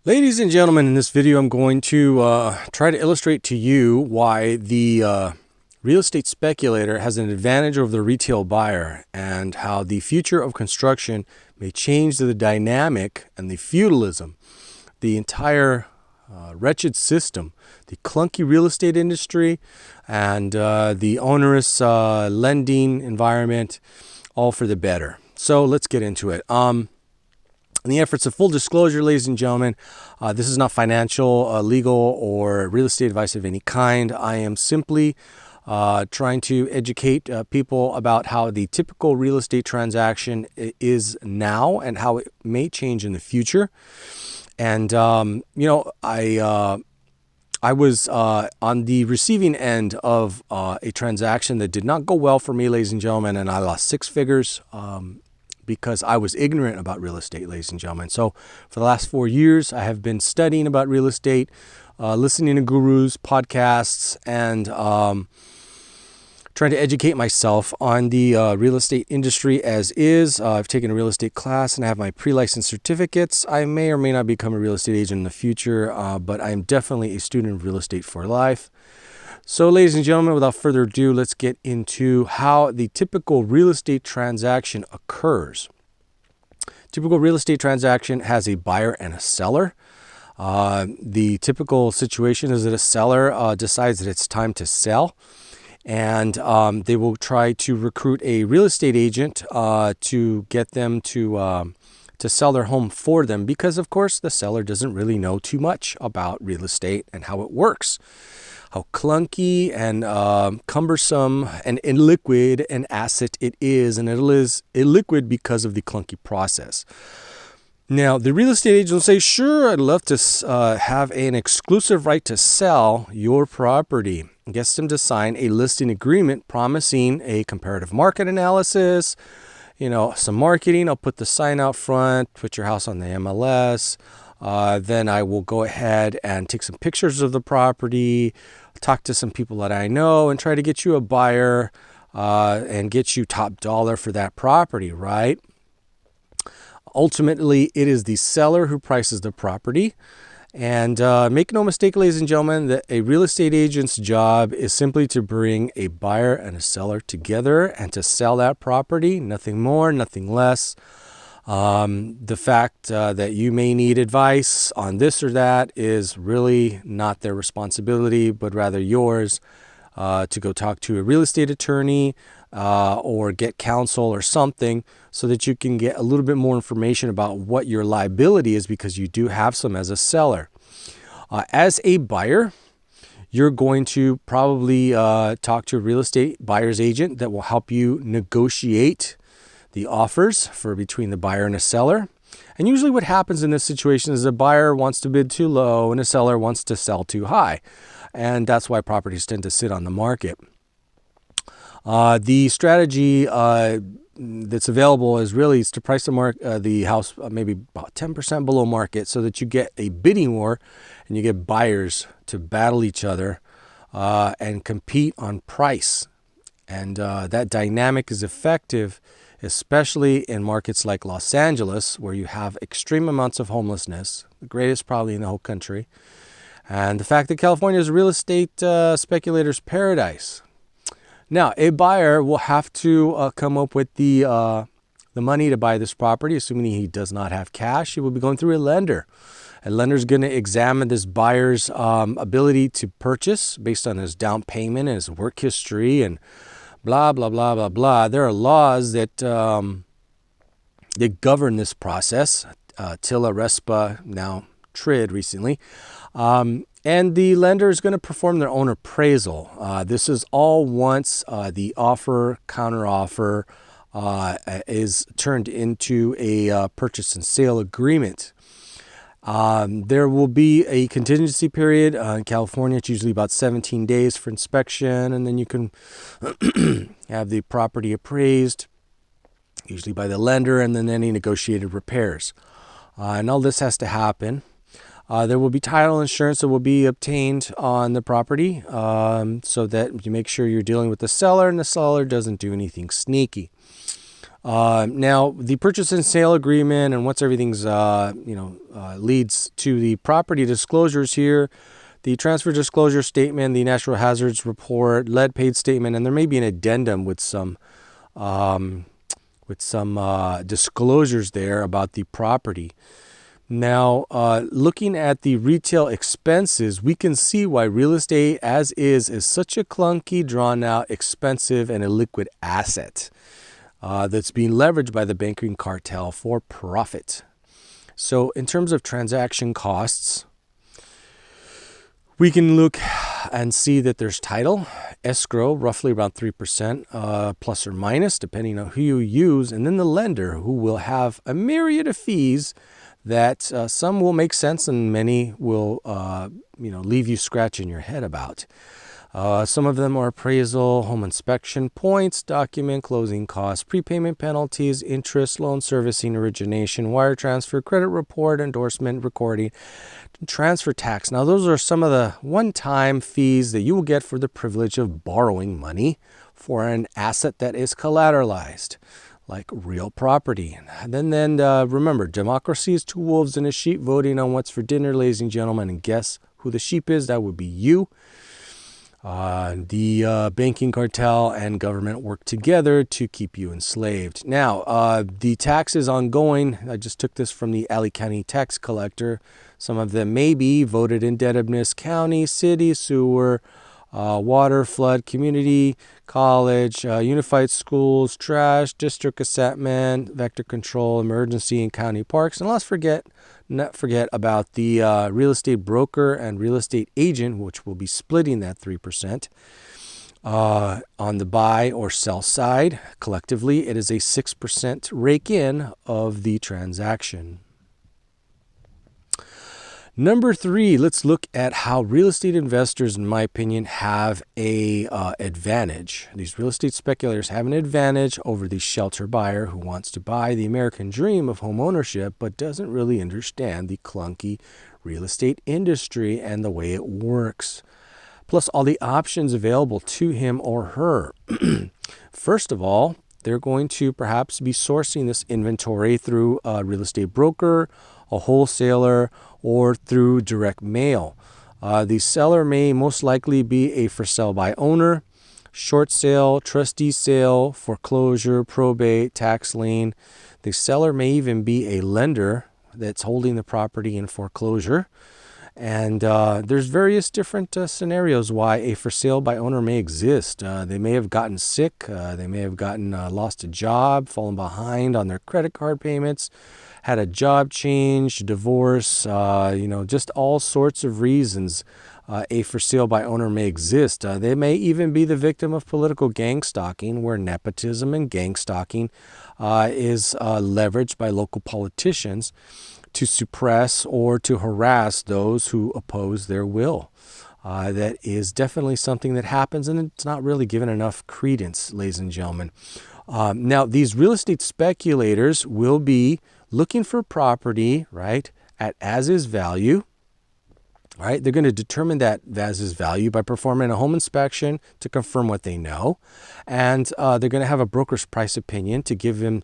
Ladies and gentlemen, in this video I'm going to try to illustrate to you why the real estate speculator has an advantage over the retail buyer and how the future of construction may change the dynamic and the feudalism, the entire wretched system, the clunky real estate industry, and the onerous lending environment, all for the better. So let's get into it. In the efforts of full disclosure, ladies and gentlemen, this is not financial, legal, or real estate advice of any kind. I am simply trying to educate people about how the typical real estate transaction is now and how it may change in the future. And, I was on the receiving end of a transaction that did not go well for me, ladies and gentlemen, and I lost six figures. Because I was ignorant about real estate, ladies and gentlemen. So for the last 4 years, I have been studying about real estate, listening to gurus, podcasts, and trying to educate myself on the real estate industry as is. I've taken a real estate class and I have my pre-licensed certificates. I may or may not become a real estate agent in the future, but I am definitely a student of real estate for life. So, ladies and gentlemen, without further ado, let's get into how the typical real estate transaction occurs. Typical real estate transaction has a buyer and a seller. The typical situation is that a seller decides that it's time to sell, and they will try to recruit a real estate agent to get them to sell their home for them because, of course, the seller doesn't really know too much about real estate and how it works. How clunky and cumbersome and illiquid an asset it is, and it is illiquid because of the clunky process. Now, the real estate agent will say, sure, I'd love to have an exclusive right to sell your property. Gets them to sign a listing agreement promising a comparative market analysis, some marketing. I'll put the sign out front, put your house on the MLS. Then I will go ahead and take some pictures of the property, talk to some people that I know, and try to get you a buyer and get you top dollar for that property, right? Ultimately, it is the seller who prices the property. And make no mistake, ladies and gentlemen, that a real estate agent's job is simply to bring a buyer and a seller together and to sell that property, nothing more, nothing less. The fact that you may need advice on this or that is really not their responsibility, but rather yours to go talk to a real estate attorney or get counsel or something so that you can get a little bit more information about what your liability is, because you do have some as a seller. As a buyer, you're going to probably talk to a real estate buyer's agent that will help you negotiate the offers for between the buyer and a seller. And usually what happens in this situation is a buyer wants to bid too low and a seller wants to sell too high. And that's why properties tend to sit on the market. The strategy that's available is really to price the house maybe about 10% below market so that you get a bidding war and you get buyers to battle each other and compete on price. And that dynamic is effective, especially in markets like Los Angeles, where you have extreme amounts of homelessness, the greatest probably in the whole country. And the fact that California is a real estate speculator's paradise. Now, a buyer will have to come up with the money to buy this property, assuming he does not have cash. He will be going through a lender. A lender is going to examine this buyer's ability to purchase based on his down payment and his work history and blah, blah, blah, blah, blah. There are laws that govern this process. TILA, RESPA, now TRID recently. And the lender is going to perform their own appraisal. This is all once the offer, counteroffer is turned into a purchase and sale agreement. There will be a contingency period. In California, it's usually about 17 days for inspection, and then you can have the property appraised, usually by the lender, and then any negotiated repairs. And all this has to happen. There will be title insurance that will be obtained on the property so that you make sure you're dealing with the seller and the seller doesn't do anything sneaky. Now, the purchase and sale agreement and once everything's, leads to the property disclosures here, the transfer disclosure statement, the natural hazards report, lead paid statement, and there may be an addendum with some disclosures there about the property. Now, looking at the retail expenses, we can see why real estate as is such a clunky, drawn out, expensive, and illiquid asset that's being leveraged by the banking cartel for profit. So in terms of transaction costs, we can look and see that there's title, escrow, roughly around 3%, plus or minus, depending on who you use, and then the lender, who will have a myriad of fees that some will make sense and many will, leave you scratching your head about. Some of them are appraisal, home inspection, points, document, closing costs, prepayment penalties, interest, loan servicing, origination, wire transfer, credit report, endorsement, recording, transfer tax. Now, those are some of the one-time fees that you will get for the privilege of borrowing money for an asset that is collateralized, like real property. And then remember, democracy is two wolves and a sheep voting on what's for dinner, ladies and gentlemen. And guess who the sheep is? That would be you. The banking cartel and government work together to keep you enslaved. Now, the taxes ongoing, I just took this from the Alley County tax collector. Some of them may be voted indebtedness, county, city, sewer, water, flood, community, college, unified schools, trash, district assessment, vector control, emergency, and county parks. And let's not forget about the real estate broker and real estate agent, which will be splitting that 3%. On the buy or sell side, collectively, it is a 6% rake in of the transaction. Number 3, let's look at how real estate investors, in my opinion, have a advantage. These real estate speculators have an advantage over the shelter buyer who wants to buy the American dream of home ownership but doesn't really understand the clunky real estate industry and the way it works, plus all the options available to him or her. First of all, they're going to perhaps be sourcing this inventory through a real estate broker, a wholesaler, or through direct mail. The seller may most likely be a for sale by owner, short sale, trustee sale, foreclosure, probate, tax lien. The seller may even be a lender that's holding the property in foreclosure. And there's various different scenarios why a for sale by owner may exist. They may have gotten sick. They may have lost a job, fallen behind on their credit card payments, had a job change, divorce, just all sorts of reasons a for sale by owner may exist. They may even be the victim of political gang stalking, where nepotism and gang stalking is leveraged by local politicians to suppress or to harass those who oppose their will. That is definitely something that happens, and it's not really given enough credence, ladies and gentlemen. Now, these real estate speculators will be looking for property, right, at as-is value. Right? They're going to determine that as-is value by performing a home inspection to confirm what they know. And they're going to have a broker's price opinion to give them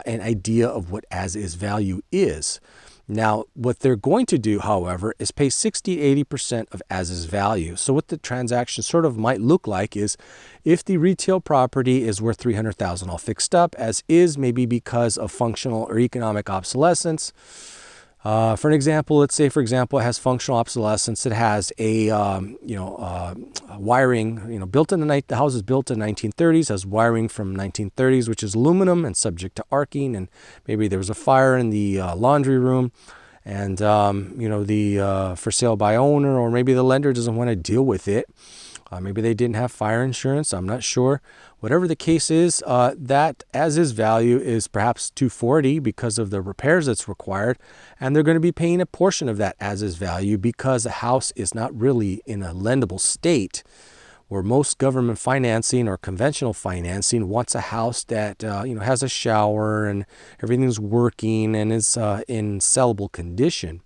an idea of what as-is value is. Now, what they're going to do, however, is pay 60-80% of as-is value. So what the transaction sort of might look like is, if the retail property is worth $300,000 all fixed up, as is, maybe because of functional or economic obsolescence. For an example, let's say, for example, it has functional obsolescence. It has a wiring, built in the house is built in 1930s, has wiring from 1930s, which is aluminum and subject to arcing. And maybe there was a fire in the laundry room, and the for sale by owner, or maybe the lender doesn't want to deal with it. Maybe they didn't have fire insurance. I'm not sure. Whatever the case is, that as-is value is perhaps $240 because of the repairs that's required, and they're going to be paying a portion of that as-is value because the house is not really in a lendable state, where most government financing or conventional financing wants a house that has a shower and everything's working and is in sellable condition.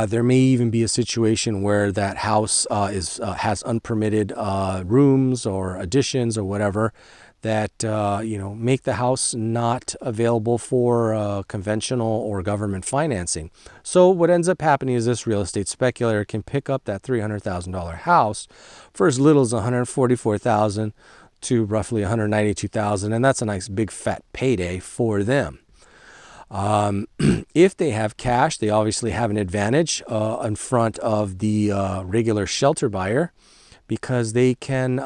There may even be a situation where that house has unpermitted rooms or additions or whatever that make the house not available for conventional or government financing. So what ends up happening is this real estate speculator can pick up that $300,000 house for as little as $144,000 to roughly $192,000, and that's a nice big fat payday for them. If they have cash, they obviously have an advantage in front of the regular shelter buyer, because they can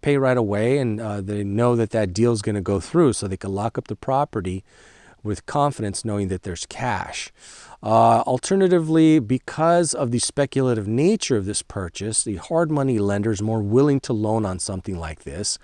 pay right away, and they know that deal is going to go through, so they can lock up the property with confidence knowing that there's cash. Alternatively, because of the speculative nature of this purchase, the hard money lender is more willing to loan on something like this.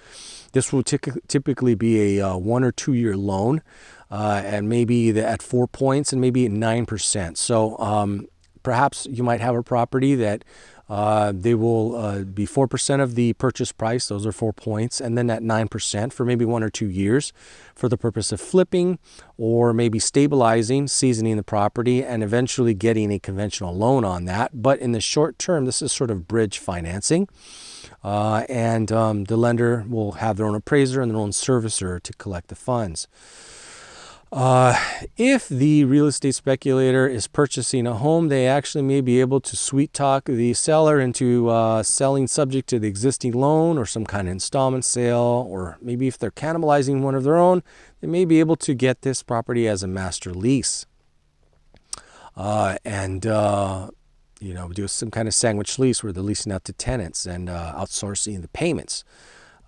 This will typically be a 1 or 2 year loan, and maybe at 4 points and maybe at 9%. So perhaps you might have a property that they will be 4% of the purchase price. Those are 4 points. And then at 9% for maybe 1 or 2 years for the purpose of flipping, or maybe stabilizing, seasoning the property, and eventually getting a conventional loan on that. But in the short term, this is sort of bridge financing. And the lender will have their own appraiser and their own servicer to collect the funds. If the real estate speculator is purchasing a home, they actually may be able to sweet talk the seller into selling subject to the existing loan or some kind of installment sale, or maybe if they're cannibalizing one of their own, they may be able to get this property as a master lease, and do some kind of sandwich lease where they're leasing out to tenants and outsourcing the payments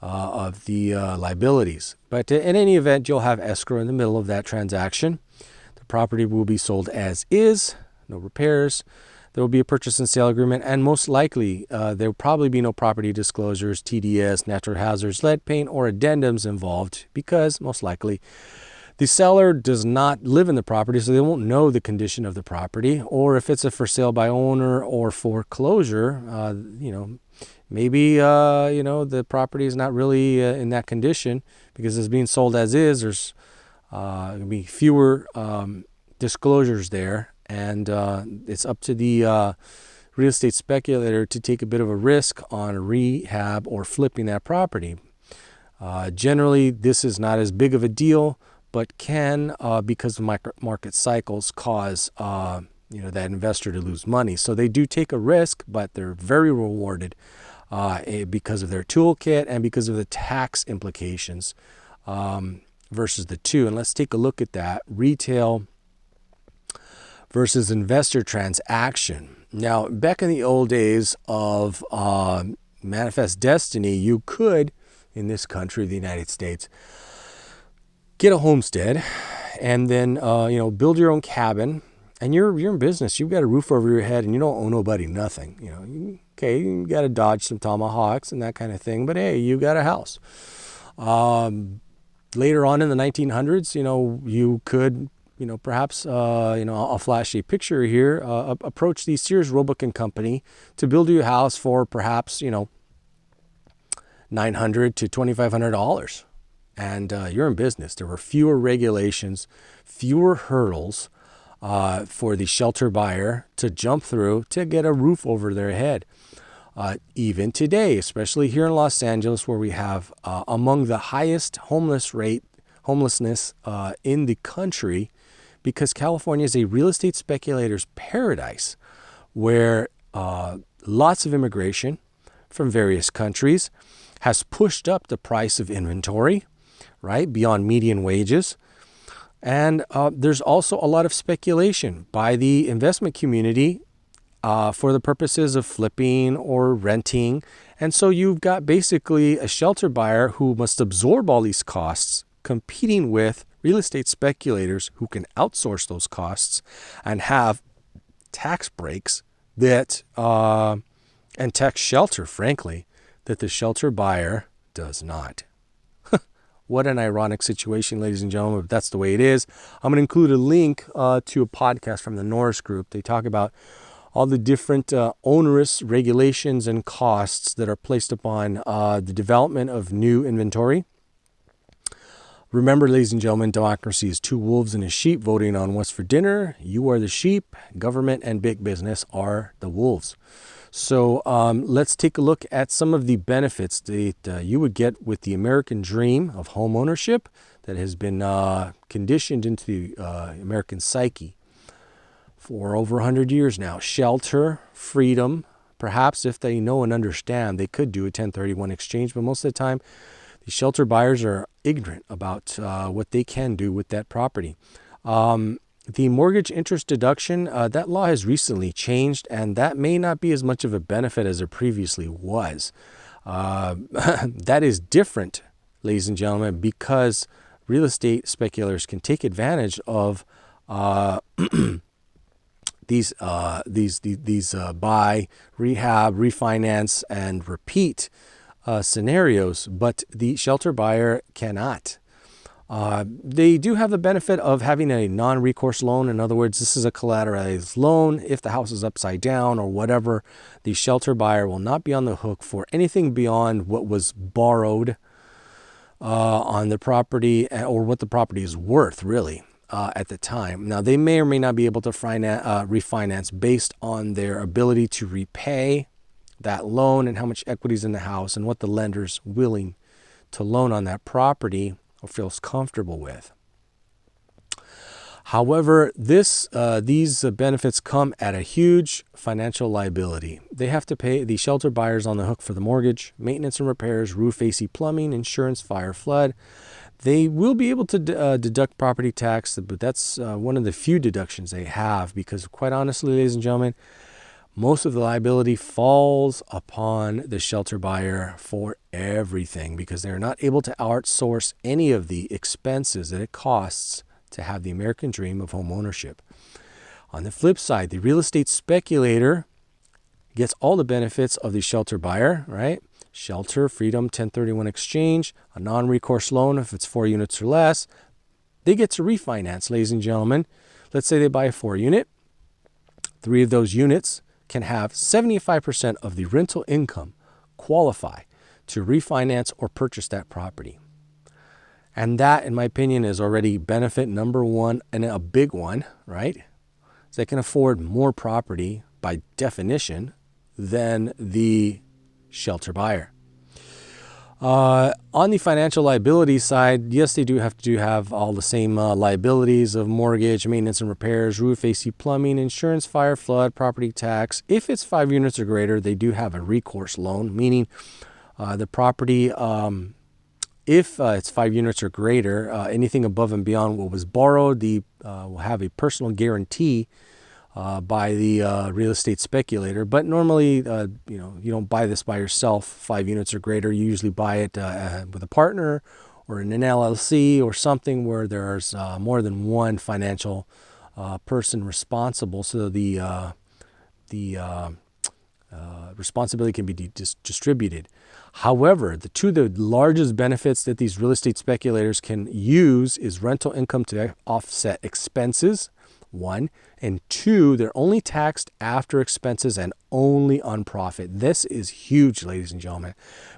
of the liabilities. But in any event, you'll have escrow in the middle of that transaction. The property will be sold as is, no repairs. There will be a purchase and sale agreement, and most likely there will probably be no property disclosures, TDS, natural hazards, lead paint, or addendums involved, because most likely the seller does not live in the property, so they won't know the condition of the property. Or if it's a for sale by owner or foreclosure, maybe the property is not really in that condition, because it's being sold as is. There's going to be fewer disclosures there, and it's up to the real estate speculator to take a bit of a risk on rehab or flipping that property. Generally, this is not as big of a deal, but can, because of market cycles, cause that investor to lose money. So they do take a risk, but they're very rewarded because of their toolkit and because of the tax implications versus the two. And let's take a look at that. Retail versus investor transaction. Now, back in the old days of manifest destiny, you could, in this country, the United States, get a homestead and then build your own cabin, and you're in business. You've got a roof over your head and you don't owe nobody nothing. You got to dodge some tomahawks and that kind of thing, but hey, you got a house. Later on in the 1900s, you could, perhaps, I'll flash a picture here, approach the Sears Roebuck and Company to build you a house for perhaps, $900 to $2,500. And you're in business. There were fewer regulations, fewer hurdles for the shelter buyer to jump through to get a roof over their head. Even today, especially here in Los Angeles, where we have among the highest homelessness in the country, because California is a real estate speculator's paradise, where lots of immigration from various countries has pushed up the price of inventory, right, beyond median wages. And there's also a lot of speculation by the investment community for the purposes of flipping or renting. And so you've got basically a shelter buyer who must absorb all these costs, competing with real estate speculators who can outsource those costs and have tax breaks that and tax shelter, frankly, that the shelter buyer does not. What an ironic situation, ladies and gentlemen, but that's the way it is. I'm going to include a link to a podcast from the Norris Group. They talk about all the different onerous regulations and costs that are placed upon the development of new inventory. Remember, ladies and gentlemen, democracy is two wolves and a sheep voting on what's for dinner. You are the sheep. Government and big business are the wolves. So let's take a look at some of the benefits that you would get with the American dream of home ownership that has been conditioned into the American psyche for over 100 years now. Shelter, freedom. Perhaps if they know and understand, they could do a 1031 exchange, but most of the time, the shelter buyers are ignorant about what they can do with that property. The mortgage interest deduction, that law has recently changed, and that may not be as much of a benefit as it previously was. That is different, ladies and gentlemen, because real estate speculators can take advantage of these buy, rehab, refinance, and repeat scenarios, but the shelter buyer cannot. They do have the benefit of having a non-recourse loan. In other words, this is a collateralized loan. If the house is upside down or whatever, the shelter buyer will not be on the hook for anything beyond what was borrowed on the property, or what the property is worth, really, at the time. Now, they may or may not be able to refinance based on their ability to repay that loan and how much equity is in the house and what the lender's willing to loan on that property or feels comfortable with. However, these benefits come at a huge financial liability. They have to pay the shelter buyers on the hook for the mortgage, maintenance and repairs, roof, AC, plumbing, insurance, fire, flood. They will be able to deduct property tax, but that's one of the few deductions they have, because quite honestly, ladies and gentlemen, most of the liability falls upon the shelter buyer for everything, because they're not able to outsource any of the expenses that it costs to have the American dream of home ownership. On the flip side, the real estate speculator gets all the benefits of the shelter buyer, right? Shelter, freedom, 1031 exchange, a non-recourse loan if it's 4 units or less. They get to refinance, ladies and gentlemen. Let's say they buy a 4-unit. 3 of those units can have 75% of the rental income qualify to refinance or purchase that property. And that, in my opinion, is already benefit number one, and a big one, right? So they can afford more property by definition than the shelter buyer. On the financial liability side, yes, they do have to have all the same liabilities of mortgage, maintenance and repairs, roof, AC, plumbing, insurance, fire, flood, property tax. If it's 5 units or greater, they do have a recourse loan, meaning the property, if it's 5 units or greater, anything above and beyond what was borrowed, will have a personal guarantee by the real estate speculator. But normally, you don't buy this by yourself, 5 units or greater. You usually buy it with a partner or in an LLC or something where there's more than one financial person responsible, so the responsibility can be distributed. However, the largest benefits that these real estate speculators can use is rental income to offset expenses, 1, and 2, they're only taxed after expenses and only on profit. This is huge, ladies and gentlemen,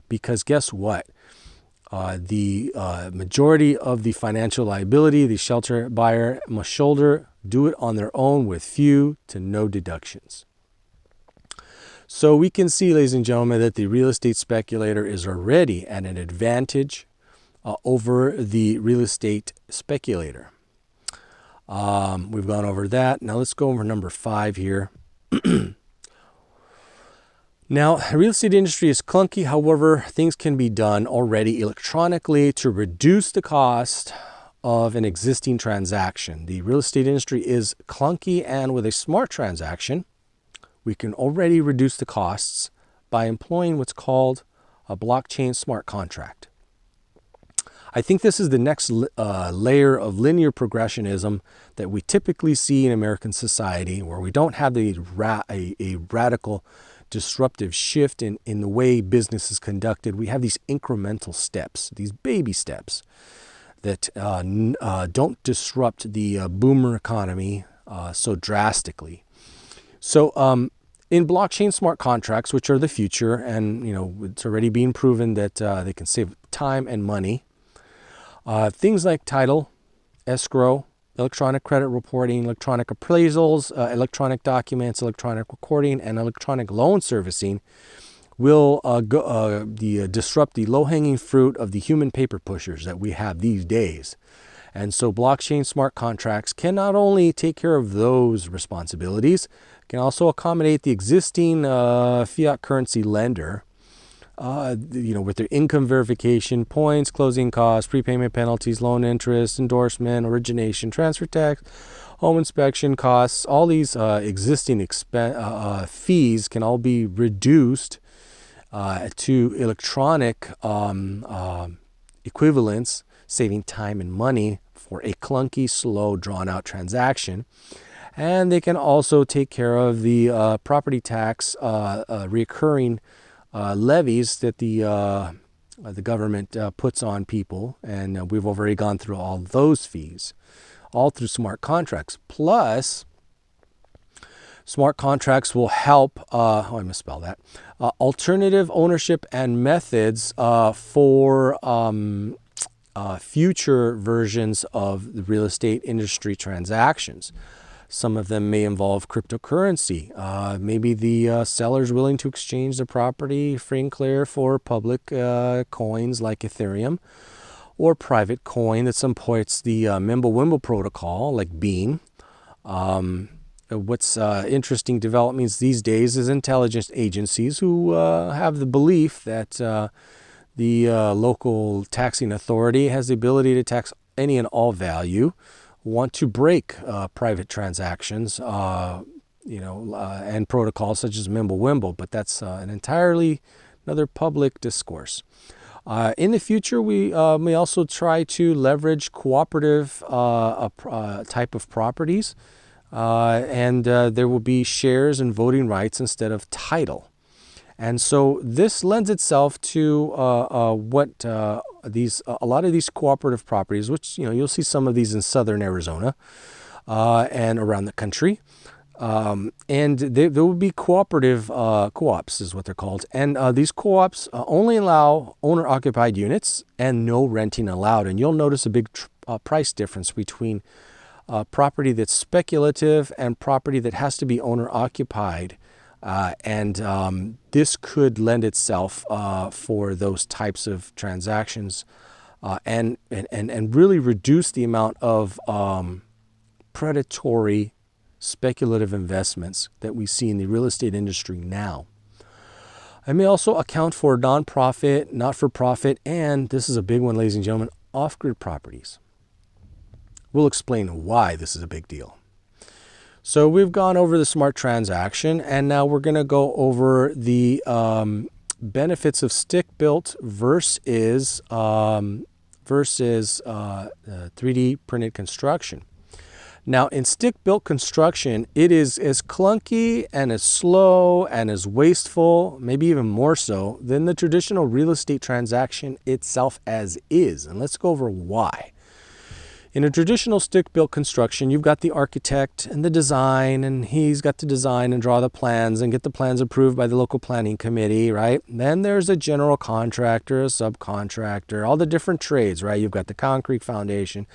because guess what? The majority of the financial liability the shelter buyer must shoulder do it on their own with few to no deductions. So we can see, ladies and gentlemen, that the real estate speculator is already at an advantage over the real estate speculator. We've gone over that. Now let's go over number 5 here. Now, the real estate industry is clunky. However, things can be done already electronically to reduce the cost of an existing transaction. The real estate industry is clunky, and with a smart transaction, we can already reduce the costs by employing what's called a blockchain smart contract. I think this is the next layer of linear progressionism that we typically see in American society, where we don't have a radical disruptive shift in the way business is conducted. We have these incremental steps, these baby steps that don't disrupt the boomer economy so drastically. So in blockchain smart contracts, which are the future, and it's already being proven that they can save time and money, things like title, escrow, electronic credit reporting, electronic appraisals, electronic documents, electronic recording, and electronic loan servicing will disrupt the low-hanging fruit of the human paper pushers that we have these days. And so blockchain smart contracts can not only take care of those responsibilities, can also accommodate the existing fiat currency lender, with their income verification, points, closing costs, prepayment penalties, loan interest, endorsement, origination, transfer tax, home inspection costs. All these existing fees can all be reduced to electronic equivalents, saving time and money for a clunky, slow, drawn-out transaction. And they can also take care of the property tax recurring levies that the government puts on people, and we've already gone through all those fees, all through smart contracts. Plus, smart contracts will help, I misspelled that, alternative ownership and methods for future versions of the real estate industry transactions. Some of them may involve cryptocurrency. Maybe the seller's willing to exchange the property free and clear for public coins like Ethereum, or private coin that supports the Mimblewimble protocol like Beam. What's interesting developments these days is intelligence agencies who have the belief that the local taxing authority has the ability to tax any and all value, want to break private transactions, and protocols such as Mimblewimble, but that's another public discourse. In the future, we may also try to leverage cooperative type of properties, and there will be shares and voting rights instead of title. And so this lends itself to a lot of these cooperative properties, which you'll see some of these in southern Arizona and around the country. And there will be cooperative co-ops is what they're called. And these co-ops only allow owner-occupied units and no renting allowed. And you'll notice a big price difference between property that's speculative and property that has to be owner-occupied. And this could lend itself for those types of transactions and really reduce the amount of predatory speculative investments that we see in the real estate industry now. I may also account for nonprofit, not-for-profit, and this is a big one, ladies and gentlemen, off-grid properties. We'll explain why this is a big deal. So we've gone over the smart transaction, and now we're going to go over the benefits of stick-built versus 3D printed construction. Now, in stick-built construction, it is as clunky and as slow and as wasteful, maybe even more so, than the traditional real estate transaction itself as is. And let's go over why. In a traditional stick-built construction, you've got the architect and the design, and he's got to design and draw the plans and get the plans approved by the local planning committee, right? Then there's a general contractor, a subcontractor, all the different trades, right? You've got the concrete foundation,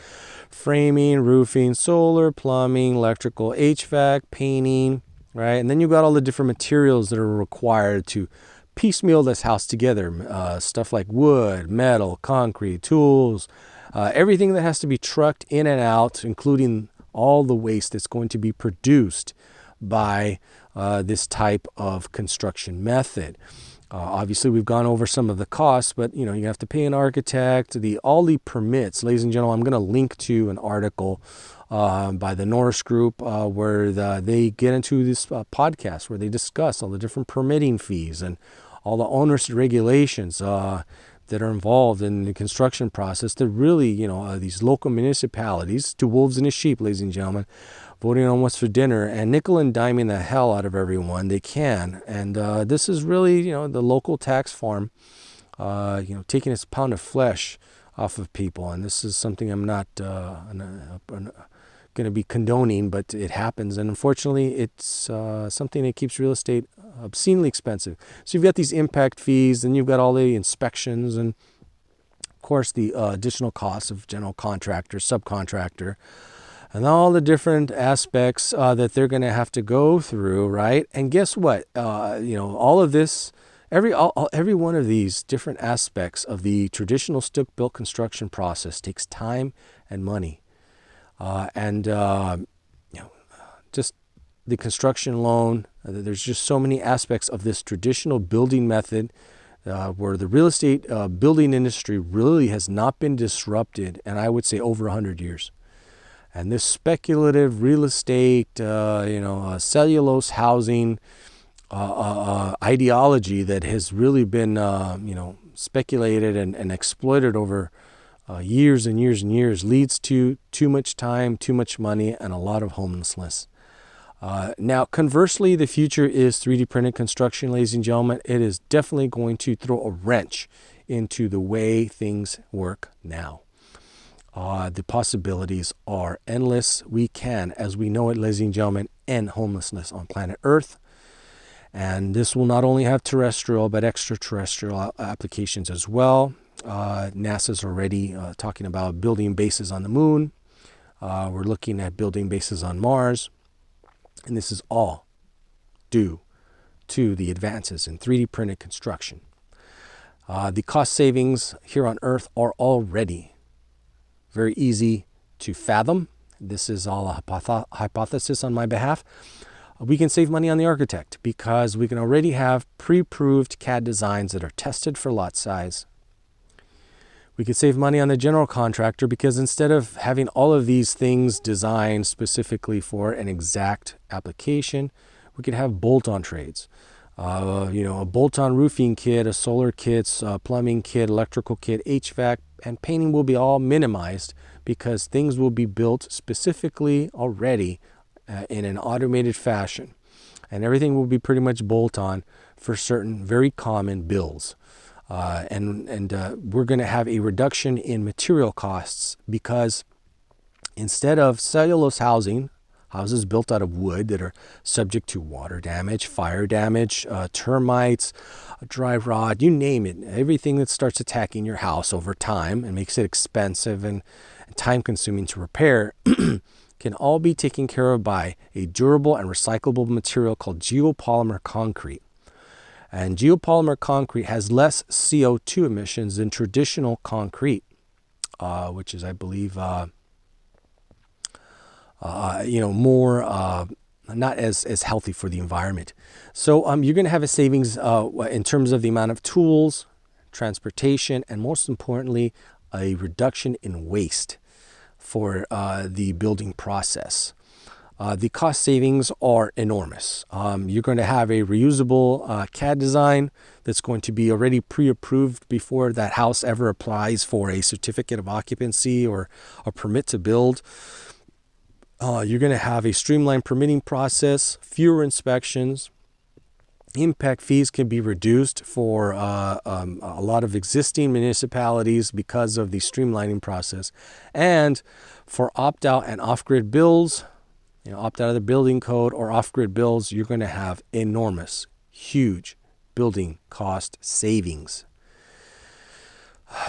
framing, roofing, solar, plumbing, electrical, HVAC, painting, right? And then you've got all the different materials that are required to piecemeal this house together, stuff like wood, metal, concrete, tools, everything that has to be trucked in and out, including all the waste that's going to be produced by this type of construction method. Obviously, we've gone over some of the costs, but you have to pay an architect, all the permits. Ladies and gentlemen, I'm going to link to an article by the Norris Group where they get into this podcast where they discuss all the different permitting fees and all the onerous regulations that are involved in the construction process that really, these local municipalities, to wolves and to sheep, ladies and gentlemen, voting on what's for dinner and nickel and diming the hell out of everyone they can. And this is really, the local tax farm, taking its pound of flesh off of people. And this is something I'm not going to be condoning, but it happens. And unfortunately, it's something that keeps real estate obscenely expensive. So you've got these impact fees, and you've got all the inspections, and of course the additional costs of general contractor, subcontractor, and all the different aspects that they're going to have to go through, right? And guess what? All of this, every one of these different aspects of the traditional stick-built construction process takes time and money, just the construction loan. There's just so many aspects of this traditional building method where the real estate building industry really has not been disrupted, and I would say over 100 years. And this speculative real estate, cellulose housing ideology that has really been, speculated and exploited over years and years and years leads to too much time, too much money, and a lot of homelessness. Now, conversely, the future is 3D printed construction, ladies and gentlemen. It is definitely going to throw a wrench into the way things work now. The possibilities are endless. We can, as we know it, ladies and gentlemen, end homelessness on planet Earth. And this will not only have terrestrial, but extraterrestrial applications as well. NASA's already talking about building bases on the moon. We're looking at building bases on Mars. And this is all due to the advances in 3D printed construction. The cost savings here on Earth are already very easy to fathom. This is all a hypothesis on my behalf. We can save money on the architect because we can already have pre-proved CAD designs that are tested for lot size. We could save money on the general contractor because instead of having all of these things designed specifically for an exact application, we could have bolt-on trades. A bolt-on roofing kit, a solar kit, a plumbing kit, electrical kit, HVAC, and painting will be all minimized because things will be built specifically already in an automated fashion. And everything will be pretty much bolt-on for certain very common bills. We're going to have a reduction in material costs because instead of cellulose houses built out of wood that are subject to water damage, fire damage, termites, dry rot, you name it, everything that starts attacking your house over time and makes it expensive and time consuming to repair can all be taken care of by a durable and recyclable material called geopolymer concrete. And geopolymer concrete has less CO2 emissions than traditional concrete, which is, I believe, more not as healthy for the environment. So you're going to have a savings in terms of the amount of tools, transportation, and most importantly, a reduction in waste for the building process. The cost savings are enormous. You're going to have a reusable CAD design that's going to be already pre-approved before that house ever applies for a certificate of occupancy or a permit to build. You're going to have a streamlined permitting process, fewer inspections. Impact fees can be reduced for a lot of existing municipalities because of the streamlining process. And for opt-out and off-grid bills, opt out of the building code or off-grid bills, you're going to have enormous, huge building cost savings.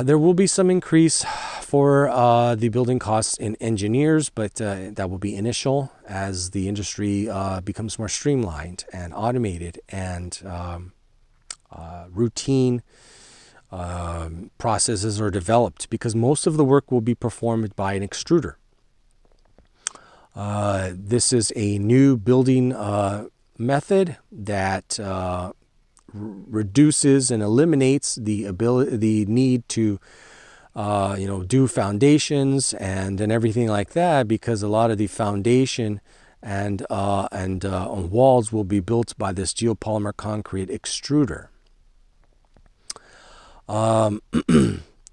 There will be some increase for the building costs in engineers, but that will be initial as the industry becomes more streamlined and automated and routine processes are developed because most of the work will be performed by an extruder. This is a new building method that reduces and eliminates the need to do foundations and everything like that, because a lot of the foundation and on walls will be built by this geopolymer concrete extruder.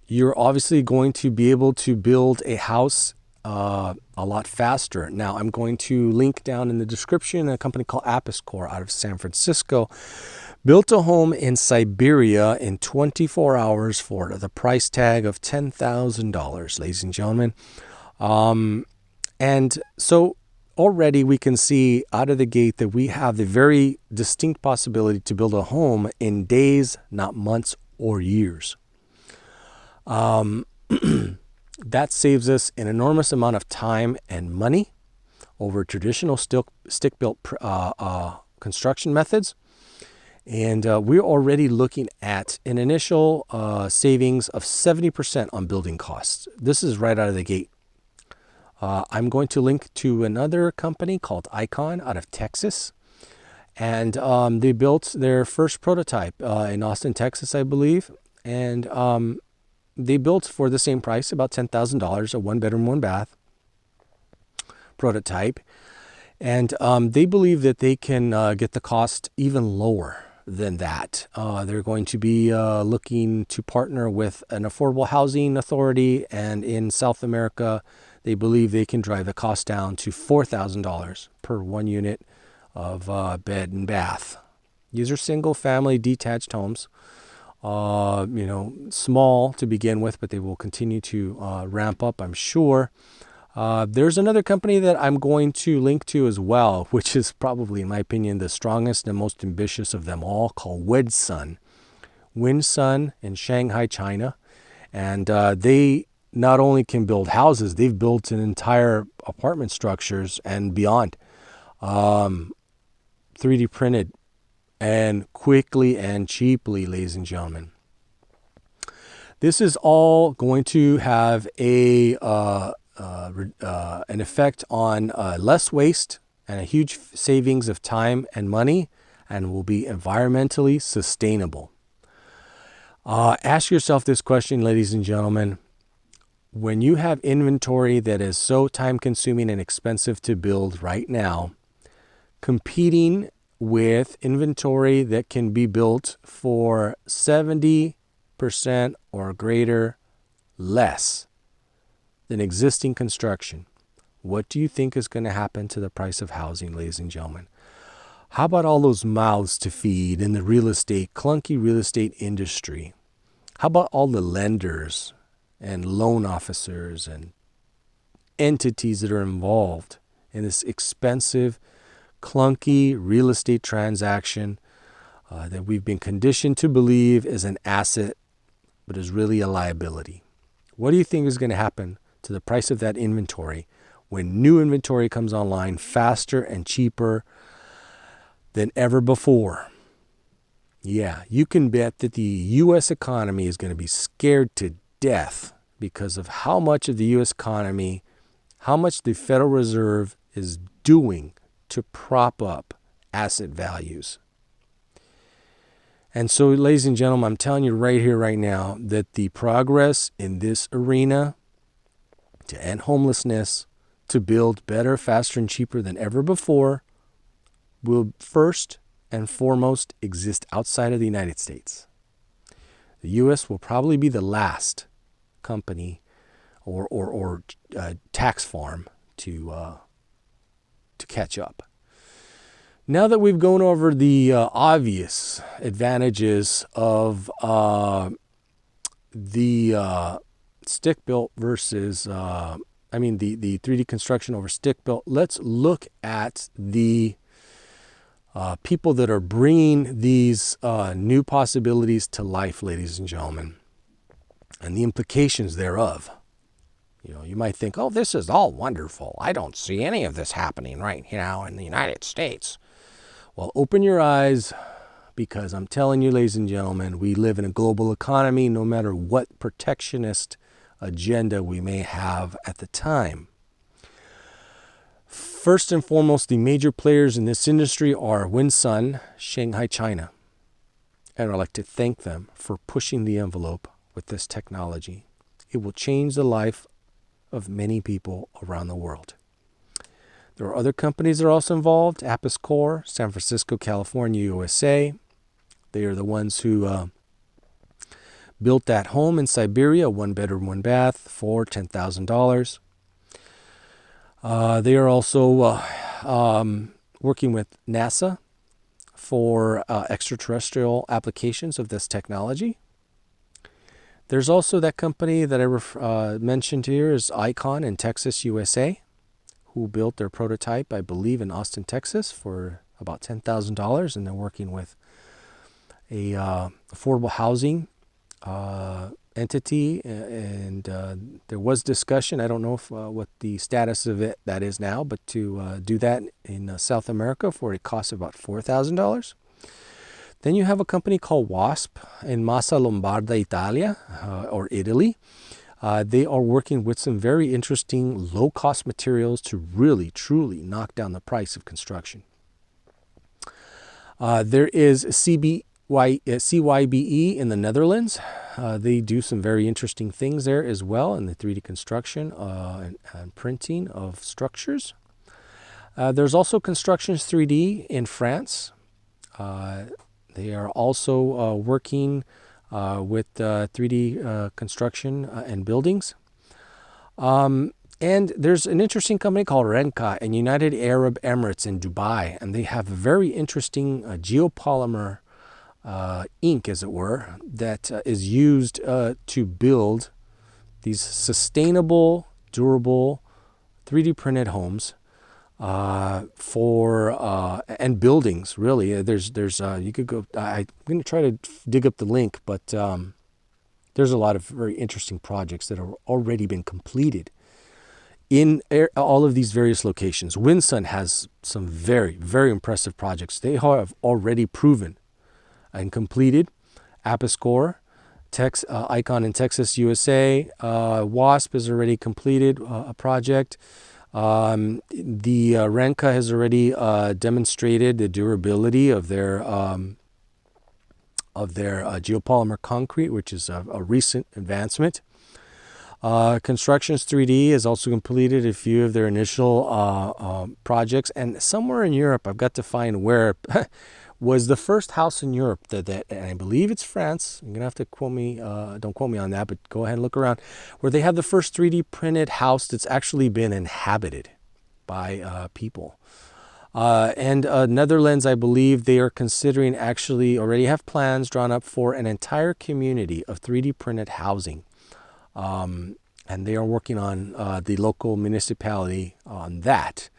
You're obviously going to be able to build a house a lot faster. Now, I'm going to link down in the description a company called Apiscore out of San Francisco. Built a home in Siberia in 24 hours for the price tag of $10,000, ladies and gentlemen. And so already we can see out of the gate that we have the very distinct possibility to build a home in days, not months or years. That saves us an enormous amount of time and money over traditional stick-built construction methods. And we're already looking at an initial savings of 70% on building costs. This is right out of the gate. I'm going to link to another company called Icon out of Texas. And they built their first prototype in Austin, Texas, I believe. And they built for the same price, about $10,000, a one-bedroom, one-bath prototype. And they believe that they can get the cost even lower than that. They're going to be looking to partner with an affordable housing authority, and in South America, they believe they can drive the cost down to $4,000 per one unit of bed and bath. These are single-family detached homes, small to begin with, but they will continue to ramp up, I'm sure. There's another company that I'm going to link to as well, which is probably, in my opinion, the strongest and most ambitious of them all, called Wedsun. Wedsun in Shanghai, China. And they not only can build houses, they've built an entire apartment structures and beyond. 3D printed and quickly and cheaply, ladies and gentlemen. This is all going to have an effect on less waste and a huge savings of time and money, and will be environmentally sustainable. Ask yourself this question, ladies and gentlemen. When you have inventory that is so time-consuming and expensive to build right now, competing with inventory that can be built for 70% or greater less than existing construction, what do you think is going to happen to the price of housing, ladies and gentlemen? How about all those mouths to feed in the clunky real estate industry? How about all the lenders and loan officers and entities that are involved in this expensive, clunky real estate transaction that we've been conditioned to believe is an asset, but is really a liability? What do you think is going to happen to the price of that inventory when new inventory comes online faster and cheaper than ever before? Yeah, you can bet that the U.S. economy is going to be scared to death because of how much of the U.S. economy, how much the Federal Reserve is doing to prop up asset values. And so, ladies and gentlemen, I'm telling you right here, right now, that the progress in this arena to end homelessness, to build better, faster, and cheaper than ever before, will first and foremost exist outside of the United States. The U.S. will probably be the last company or tax farm to catch up. Now that we've gone over the obvious advantages of the stick-built versus, the 3D construction over stick-built, let's look at the people that are bringing these new possibilities to life, ladies and gentlemen, and the implications thereof. You might think, oh, this is all wonderful. I don't see any of this happening right now in the United States. Well, open your eyes, because I'm telling you, ladies and gentlemen, we live in a global economy, no matter what protectionist agenda we may have at the time. First and foremost, the major players in this industry are Wedsun, Shanghai, China. And I'd like to thank them for pushing the envelope with this technology. It will change the life of many people around the world. There are other companies that are also involved. Apis Core, San Francisco, California, USA. They are the ones who built that home in Siberia, one bedroom, one bath, for $10,000. They are also working with NASA for extraterrestrial applications of this technology. There's also that company that I mentioned here is Icon in Texas, USA, who built their prototype, I believe, in Austin, Texas for about $10,000, and they're working with a affordable housing entity, and there was discussion. I don't know if, what the status of that is now, but to do that in South America for a cost of about $4,000. Then you have a company called WASP in Massa Lombarda, Italia, or Italy. They are working with some very interesting low-cost materials to really, truly knock down the price of construction. There is CYBE in the Netherlands. They do some very interesting things there as well in the 3D construction and printing of structures. There's also Constructions 3D in France. They are also working with 3D construction and buildings. And there's an interesting company called Renka in United Arab Emirates in Dubai, and they have a very interesting geopolymer ink, as it were, that is used to build these sustainable, durable, 3D printed homes and buildings. Really, there's you could go. I'm going to try to dig up the link, but there's a lot of very interesting projects that have already been completed in all of these various locations. Winsun has some very, very impressive projects. They have already proven and completed. Apiscore, Icon in Texas, USA. WASP has already completed a project. The Renka has already demonstrated the durability of their geopolymer concrete, which is a recent advancement. Constructions 3D has also completed a few of their initial projects, and somewhere in Europe, I've got to find where was the first house in Europe that and I believe it's France. You're gonna have to quote me, don't quote me on that, but go ahead and look around, where they have the first 3D printed house that's actually been inhabited by people. And Netherlands, I believe they are considering, actually already have plans drawn up for an entire community of 3D printed housing. And they are working on the local municipality on that.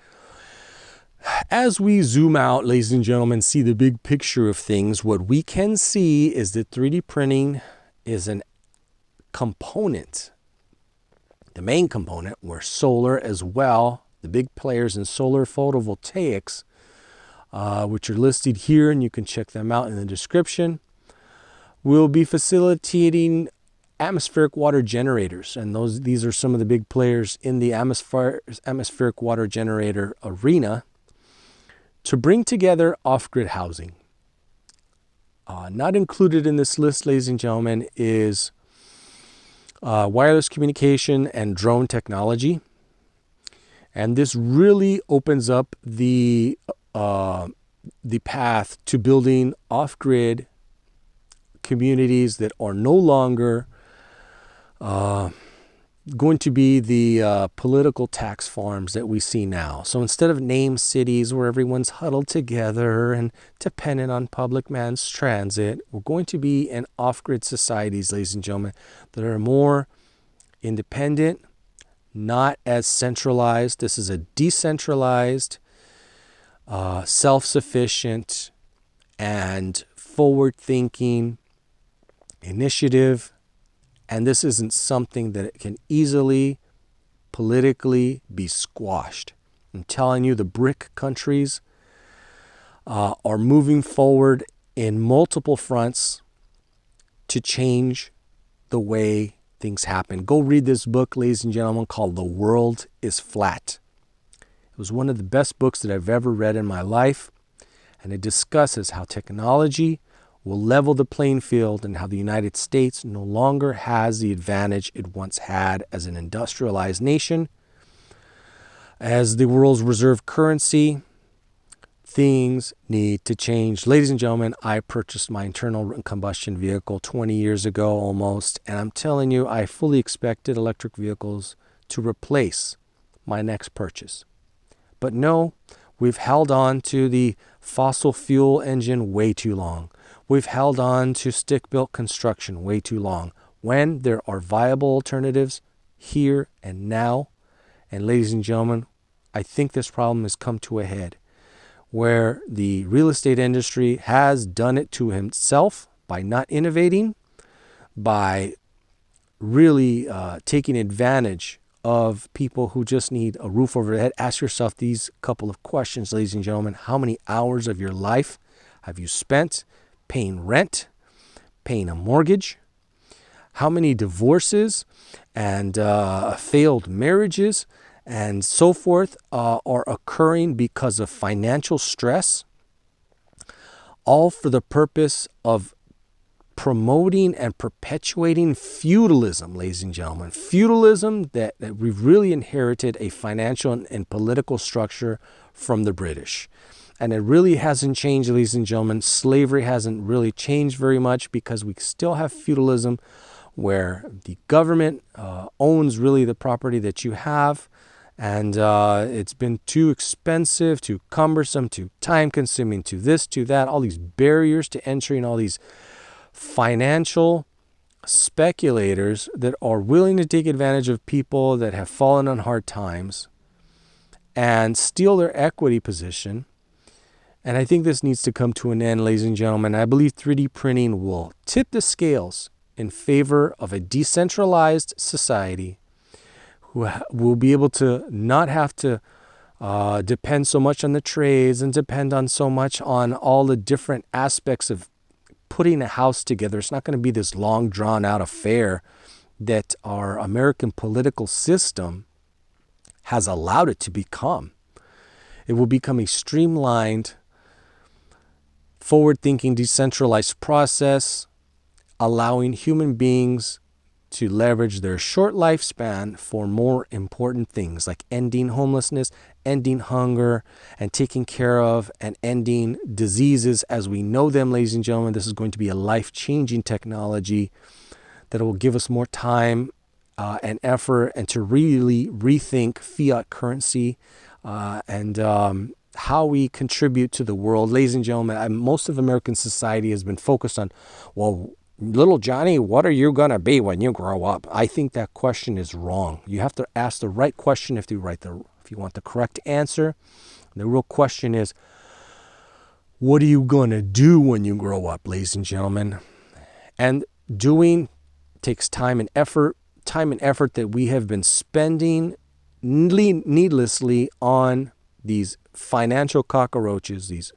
As we zoom out, ladies and gentlemen, see the big picture of things, what we can see is that 3D printing is an component, the main component, where solar as well, the big players in solar photovoltaics, which are listed here, and you can check them out in the description, will be facilitating atmospheric water generators. And these are some of the big players in the atmospheric water generator arena, to bring together off-grid housing. Not included in this list, ladies and gentlemen, is wireless communication and drone technology. And this really opens up the path to building off-grid communities that are no longer going to be the political tax farms that we see now. So instead of named cities where everyone's huddled together and dependent on public mass transit, we're going to be in off-grid societies, ladies and gentlemen, that are more independent, not as centralized. This is a decentralized, self-sufficient, and forward-thinking initiative. And this isn't something that can easily politically be squashed. I'm telling you, the BRIC countries are moving forward in multiple fronts to change the way things happen. Go read this book, ladies and gentlemen, called The World is Flat. It was one of the best books that I've ever read in my life, and it discusses how technology will level the playing field and how the United States no longer has the advantage it once had as an industrialized nation. As the world's reserve currency, things need to change. Ladies and gentlemen, I purchased my internal combustion vehicle 20 years ago almost, and I'm telling you, I fully expected electric vehicles to replace my next purchase. But no, we've held on to the fossil fuel engine way too long. We've held on to stick-built construction way too long, when there are viable alternatives here and now. And ladies and gentlemen, I think this problem has come to a head, where the real estate industry has done it to himself by not innovating, by really taking advantage of people who just need a roof over their head. Ask yourself these couple of questions, ladies and gentlemen. How many hours of your life have you spent paying rent, paying a mortgage? How many divorces and failed marriages and so forth are occurring because of financial stress, all for the purpose of promoting and perpetuating feudalism, ladies and gentlemen. Feudalism that we've really inherited a financial and political structure from the British. And it really hasn't changed, ladies and gentlemen. Slavery hasn't really changed very much because we still have feudalism where the government owns really the property that you have. And it's been too expensive, too cumbersome, too time-consuming, to this, to that, all these barriers to entry and all these financial speculators that are willing to take advantage of people that have fallen on hard times and steal their equity position. And I think this needs to come to an end, ladies and gentlemen. I believe 3D printing will tip the scales in favor of a decentralized society who will be able to not have to depend so much on the trades and depend on so much on all the different aspects of putting a house together. It's not going to be this long drawn out affair that our American political system has allowed it to become. It will become a streamlined, forward-thinking, decentralized process, allowing human beings to leverage their short lifespan for more important things like ending homelessness, ending hunger, and taking care of and ending diseases as we know them, ladies and gentlemen. This is going to be a life-changing technology that will give us more time and effort and to really rethink fiat currency and how we contribute to the world. Ladies and gentlemen, most of American society has been focused on, well, little Johnny, what are you going to be when you grow up? I think that question is wrong. You have to ask the right question if you want the correct answer. The real question is, what are you going to do when you grow up, ladies and gentlemen? And doing takes time and effort that we have been spending needlessly on these financial cockroaches, these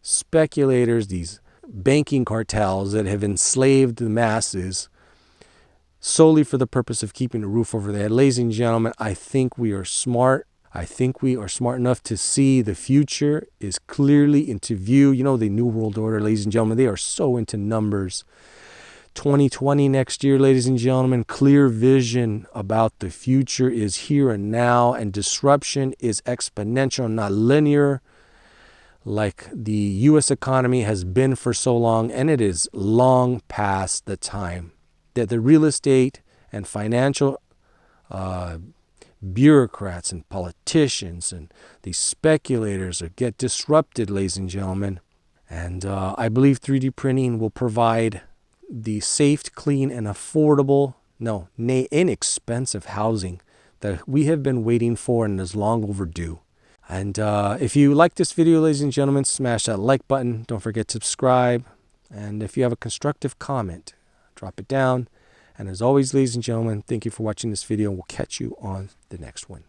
speculators, these banking cartels that have enslaved the masses solely for the purpose of keeping a roof over their head. Ladies and gentlemen, I think we are smart. I think we are smart enough to see the future is clearly into view. You know, the New World Order, ladies and gentlemen, they are so into numbers. 2020 next year, ladies and gentlemen, clear vision about the future is here and now, and disruption is exponential, not linear, like the U.S. economy has been for so long, and it is long past the time that the real estate and financial bureaucrats and politicians and these speculators get disrupted, ladies and gentlemen. And I believe 3D printing will provide the safe, clean, and affordable, inexpensive housing that we have been waiting for and is long overdue. And if you like this video, ladies and gentlemen, smash that like button. Don't forget to subscribe. And if you have a constructive comment, drop it down. And as always, ladies and gentlemen, thank you for watching this video. We'll catch you on the next one.